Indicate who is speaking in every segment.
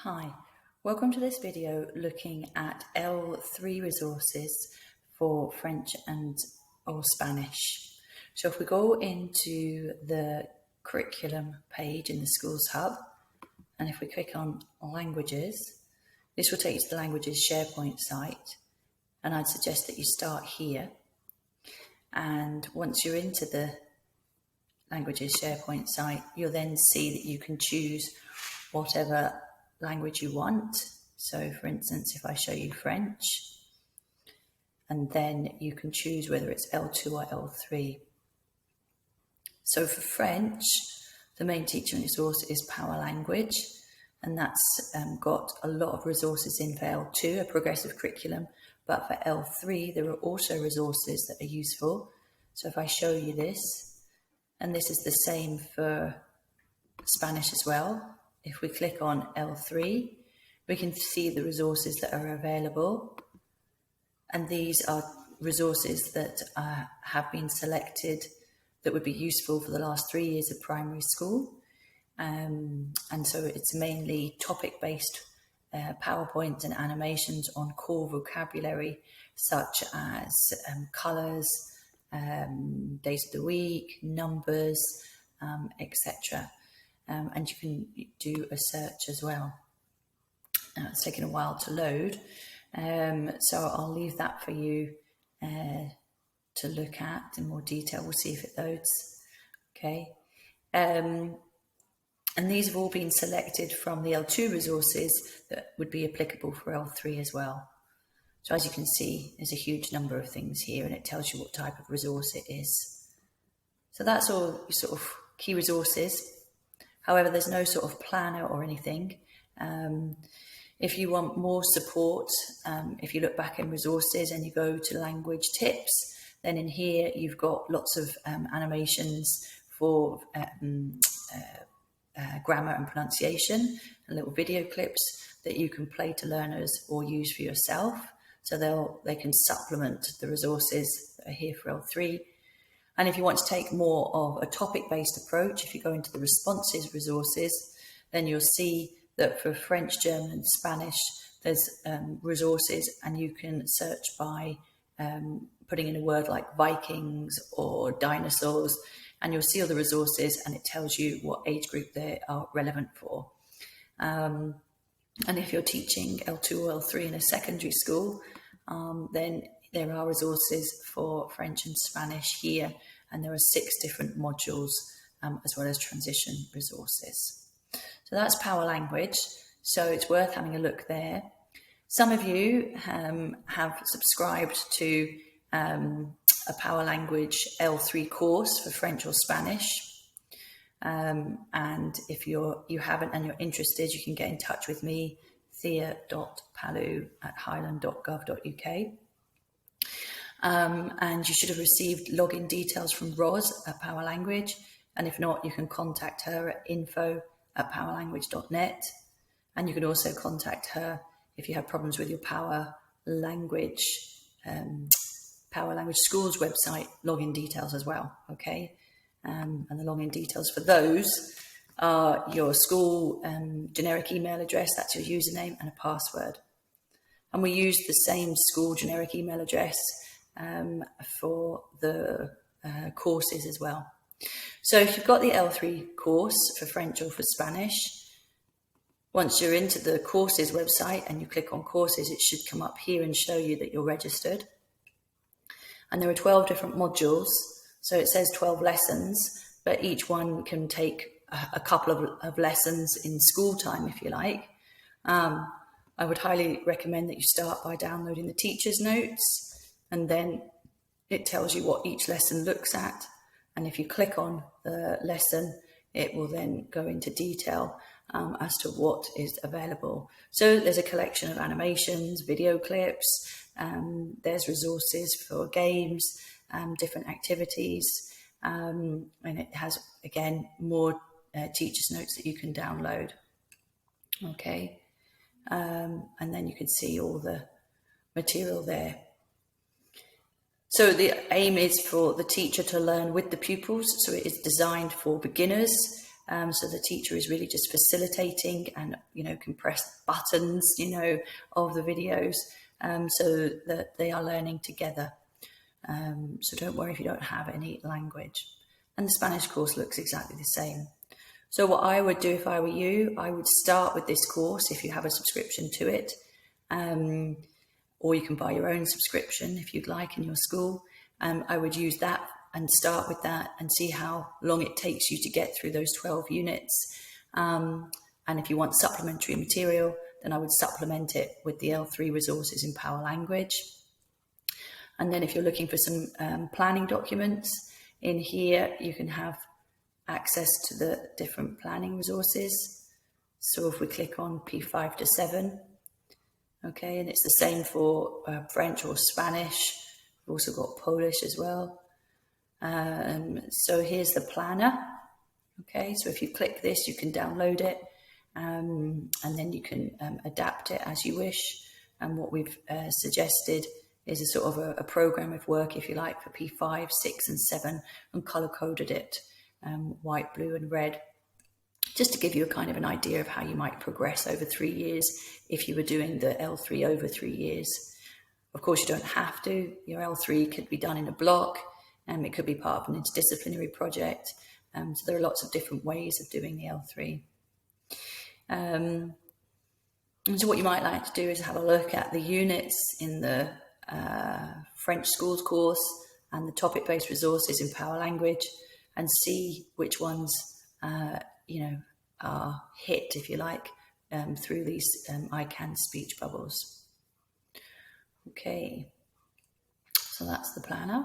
Speaker 1: Hi, welcome to this video looking at L3 resources for French or Spanish. So if we go into the curriculum page in the Schools Hub, and if we click on languages, this will take you to the languages SharePoint site. And I'd suggest that you start here. And once you're into the languages SharePoint site, you'll then see that you can choose whatever language you want. So for instance, if I show you French, and then you can choose whether it's L2 or L3. So for French, the main teaching resource is Power Language, and that's got a lot of resources in for L2, a progressive curriculum, but for L3, there are also resources that are useful. So if I show you this, and this is the same for Spanish as well. If we click on L3, we can see the resources that are available. And these are resources that have been selected that would be useful for the last 3 years of primary school. And so it's mainly topic-based PowerPoints and animations on core vocabulary, such as colours, days of the week, numbers, etc. And you can do a search as well. It's taken a while to load, so I'll leave that for you to look at in more detail. We'll see if it loads. Okay, and these have all been selected from the L2 resources that would be applicable for L3 as well. So as you can see, there's a huge number of things here, and it tells you what type of resource it is. So that's all sort of key resources. However, there's no sort of planner or anything. If you want more support, if you look back in resources and you go to language tips, then in here you've got lots of animations for grammar and pronunciation, and little video clips that you can play to learners or use for yourself. So they can supplement the resources that are here for L3. And if you want to take more of a topic-based approach, if you go into the responses resources, then you'll see that for French, German and Spanish, there's resources, and you can search by putting in a word like Vikings or dinosaurs, and you'll see all the resources, and it tells you what age group they are relevant for. And if you're teaching L2 or L3 in a secondary school, then there are resources for French and Spanish here, and there are 6 different modules as well as transition resources. So that's Power Language, so it's worth having a look there. Some of you have subscribed to a Power Language L3 course for French or Spanish. And if you haven't and you're interested, you can get in touch with me, thea.palu@highland.gov.uk. And you should have received login details from Roz at Power Language. And if not, you can contact her at info@powerlanguage.net. And you can also contact her if you have problems with your Power Language Schools website login details as well. Okay. And the login details for those are your school generic email address, that's your username, and a password. And we use the same school generic email address for the courses as well. So if you've got the L3 course for French or for Spanish, once you're into the courses website and you click on courses, it should come up here and show you that you're registered. And there are 12 different modules. So it says 12 lessons, but each one can take a couple of lessons in school time, if you like. I would highly recommend that you start by downloading the teacher's notes, and then it tells you what each lesson looks at. And if you click on the lesson, it will then go into detail as to what is available. So there's a collection of animations, video clips, there's resources for games, different activities, and it has, again, more teacher's notes that you can download. Okay, and then you can see all the material there. So the aim is for the teacher to learn with the pupils, so it is designed for beginners, So the teacher is really just facilitating and, can press buttons, of the videos, so that they are learning together. So don't worry if you don't have any language. And the Spanish course looks exactly the same. So what I would do if I were you, I would start with this course if you have a subscription to it. Or you can buy your own subscription if you'd like in your school. I would use that and start with that and see how long it takes you to get through those 12 units. And if you want supplementary material, then I would supplement it with the L3 resources in Power Language. And then if you're looking for some planning documents, in here you can have access to the different planning resources. So if we click on P5 to 7, okay, and it's the same for French or Spanish. We've also got Polish as well. So here's the planner. Okay, so if you click this, you can download it, and then you can adapt it as you wish. And what we've suggested is a sort of a program of work, if you like, for P5, 6 and 7, and color-coded it, white, blue and red, just to give you a kind of an idea of how you might progress over 3 years if you were doing the L3 over 3 years. Of course, you don't have to. Your L3 could be done in a block, and it could be part of an interdisciplinary project. So there are lots of different ways of doing the L3. And so what you might like to do is have a look at the units in the French schools course and the topic-based resources in Power Language, and see which ones are hit, if you like, through these I Can speech bubbles. Okay, so that's the planner.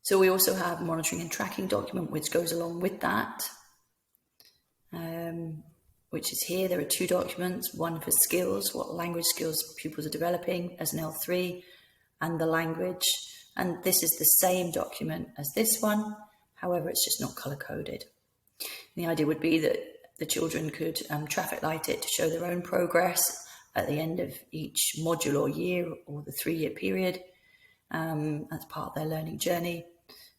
Speaker 1: So we also have a monitoring and tracking document which goes along with that, which is here. There are 2 documents, one for skills, what language skills pupils are developing as an L3, and the language. And this is the same document as this one, however, it's just not color-coded. The idea would be that the children could traffic light it to show their own progress at the end of each module or year or the 3-year period, as part of their learning journey.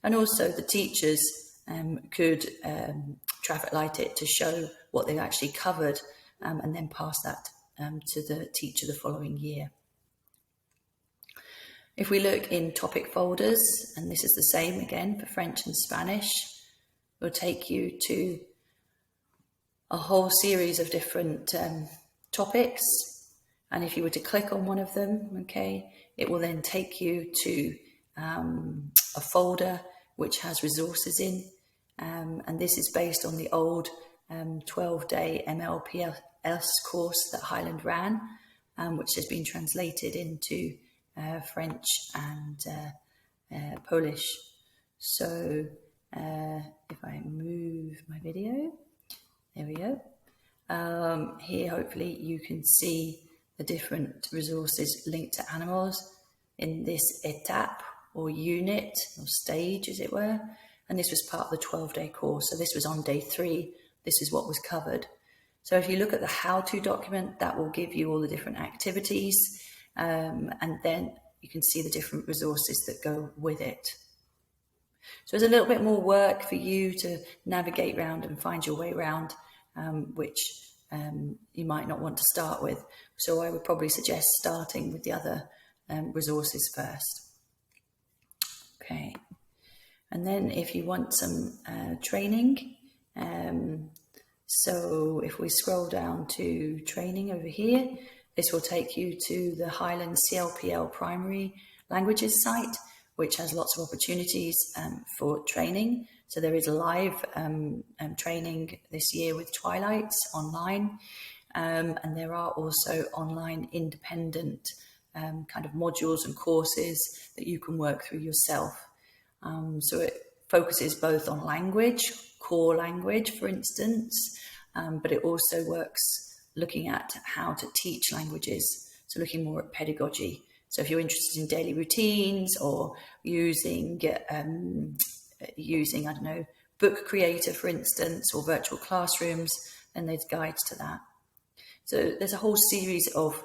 Speaker 1: And also the teachers could traffic light it to show what they've actually covered, and then pass that to the teacher the following year. If we look in topic folders, and this is the same again for French and Spanish, it will take you to a whole series of different topics. And if you were to click on one of them, okay, it will then take you to a folder which has resources in. And this is based on the old 12-day MLPS course that Highland ran, which has been translated into French and Polish. So if I move my video, there we go. Here, hopefully you can see the different resources linked to animals in this étape or unit or stage, as it were. And this was part of the 12-day course. So this was on day 3. This is what was covered. So if you look at the how-to document, that will give you all the different activities, and then you can see the different resources that go with it. So there's a little bit more work for you to navigate around and find your way around, which you might not want to start with. So I would probably suggest starting with the other resources first. Okay. And then if you want some training, so if we scroll down to training over here, this will take you to the Highland CLPL primary languages site, which has lots of opportunities for training. So there is live training this year with Twilights online, and there are also online independent kind of modules and courses that you can work through yourself. So it focuses both on language, core language, for instance, but it also works looking at how to teach languages, so looking more at pedagogy. So if you're interested in daily routines or using, I don't know, Book Creator, for instance, or virtual classrooms, then there's guides to that. So there's a whole series of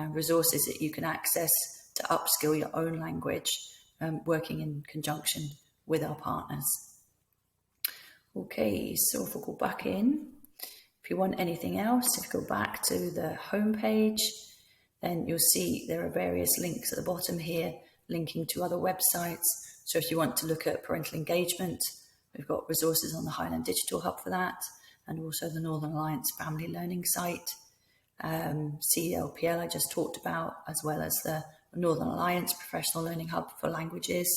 Speaker 1: resources that you can access to upskill your own language, working in conjunction with our partners. Okay, so if we go back in, if you want anything else, if you go back to the home page, then you'll see there are various links at the bottom here linking to other websites. So if you want to look at parental engagement, we've got resources on the Highland Digital Hub for that, and also the Northern Alliance Family Learning Site. CELPL I just talked about, as well as the Northern Alliance Professional Learning Hub for languages.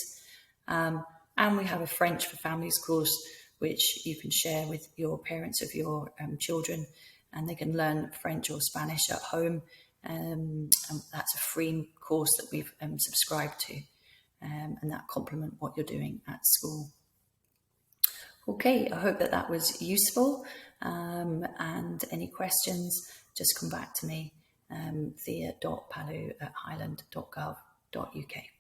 Speaker 1: And we have a French for Families course, which you can share with your parents of your children, and they can learn French or Spanish at home. And that's a free course that we've subscribed to, and that complement what you're doing at school. Okay, I hope that was useful, and any questions, just come back to me, thea.palu@highland.gov.uk.